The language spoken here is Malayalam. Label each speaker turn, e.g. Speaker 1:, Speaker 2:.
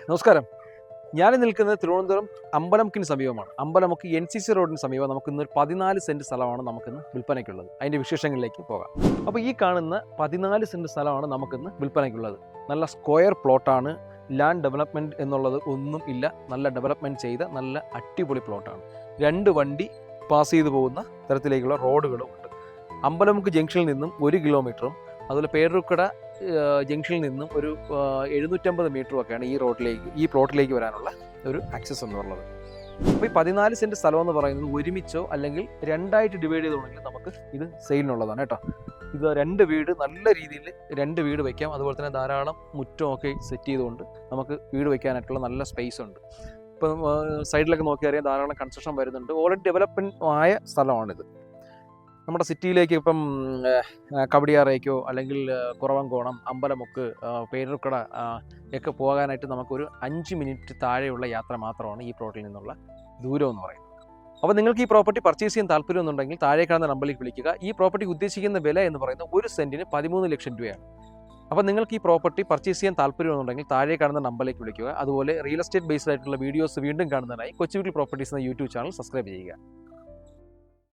Speaker 1: നമസ്കാരം. ഞാൻ നിൽക്കുന്നത് തിരുവനന്തപുരം അമ്പലമുക്കിന് സമീപമാണ്. അമ്പലമുക്ക് NCC റോഡിന് സമീപം നമുക്കിന്ന് 14 സെൻറ്റ് സ്ഥലമാണ് നമുക്കിന്ന് വിൽപ്പനയ്ക്കുള്ളത്. അതിൻ്റെ വിശേഷങ്ങളിലേക്ക് പോകാം. അപ്പോൾ ഈ കാണുന്ന 14 സെൻറ്റ് സ്ഥലമാണ് നമുക്കിന്ന് വിൽപ്പനയ്ക്കുള്ളത്. നല്ല സ്ക്വയർ പ്ലോട്ടാണ്. ലാൻഡ് ഡെവലപ്മെൻറ്റ് എന്നുള്ളത് ഒന്നും ഇല്ല. നല്ല ഡെവലപ്മെൻറ്റ് ചെയ്ത നല്ല അടിപൊളി പ്ലോട്ടാണ്. 2 വണ്ടി പാസ് ചെയ്തു പോകുന്ന തരത്തിലേക്കുള്ള റോഡുകളും ഉണ്ട്. അമ്പലമുക്ക് ജംഗ്ഷനിൽ നിന്നും 1 കിലോമീറ്ററും അതുപോലെ പേരൂർക്കട ജംഗ്ഷനിൽ നിന്നും ഒരു 750 മീറ്ററുമൊക്കെയാണ് ഈ പ്ലോട്ടിലേക്ക് വരാനുള്ള ഒരു ആക്സസ് എന്ന് പറയുന്നത്. അപ്പോൾ ഈ 14 സെൻറ്റ് സ്ഥലം എന്ന് പറയുന്നത് ഒരുമിച്ചോ അല്ലെങ്കിൽ രണ്ടായിട്ട് ഡിവൈഡ് ചെയ്തുകൊണ്ടെങ്കിൽ നമുക്ക് ഇത് സെയിലിനുള്ളതാണ് കേട്ടോ. ഇത് 2 വീട് നല്ല രീതിയിൽ 2 വീട് വയ്ക്കാം. അതുപോലെ തന്നെ ധാരാളം മുറ്റമൊക്കെ സെറ്റ് ചെയ്തുകൊണ്ട് നമുക്ക് വീട് വയ്ക്കാനായിട്ടുള്ള നല്ല സ്പേസ് ഉണ്ട്. ഇപ്പം സൈഡിലൊക്കെ നോക്കിയറിയാം ധാരാളം കൺസ്ട്രക്ഷൻ വരുന്നുണ്ട്. ഓൾറെഡി ഡെവലപ്മെൻറ്റ് ആയ സ്ഥലമാണിത്. നമ്മുടെ സിറ്റിയിലേക്ക് ഇപ്പം കവടിയാറേക്കോ അല്ലെങ്കിൽ കുറവങ്കോണം, അമ്പലമുക്ക്, പേരൂർക്കട ഒക്കെ പോകാനായിട്ട് നമുക്കൊരു 5 മിനിറ്റ് താഴെയുള്ള യാത്ര മാത്രമാണ് ഈ പ്ലോട്ടിൽ നിന്നുള്ള ദൂരം എന്ന് പറയുന്നത്. അപ്പോൾ നിങ്ങൾക്ക് ഈ പ്രോപ്പർട്ടി പർച്ചേസ് ചെയ്യാൻ താല്പര്യമെന്നുണ്ടെങ്കിൽ താഴെ കാണുന്ന നമ്പറിലേക്ക് വിളിക്കുക. ഈ പ്രോപ്പർട്ടി ഉദ്ദേശിക്കുന്ന വില എന്ന് പറയുന്നത് 1 സെൻറ്റിന് 13 ലക്ഷം രൂപയാണ്. അപ്പോൾ നിങ്ങൾക്ക് ഈ പ്രോപ്പർട്ടി പർച്ചേസ് ചെയ്യാൻ താല്പര്യമെന്നുണ്ടെങ്കിൽ താഴെ കാണുന്ന നമ്പറിലേക്ക് വിളിക്കുക. അതുപോലെ റിയൽ എസ്റ്റേറ്റ് ബേസ്ഡ് ആയിട്ടുള്ള വീഡിയോസ് വീണ്ടും കാണുന്നതിനായി കൊച്ചു വീട്ടിൽ പ്രോപ്പർട്ടീസ് എന്ന യൂട്യൂബ് ചാനൽ സബ്സ്ക്രൈബ് ചെയ്യുക.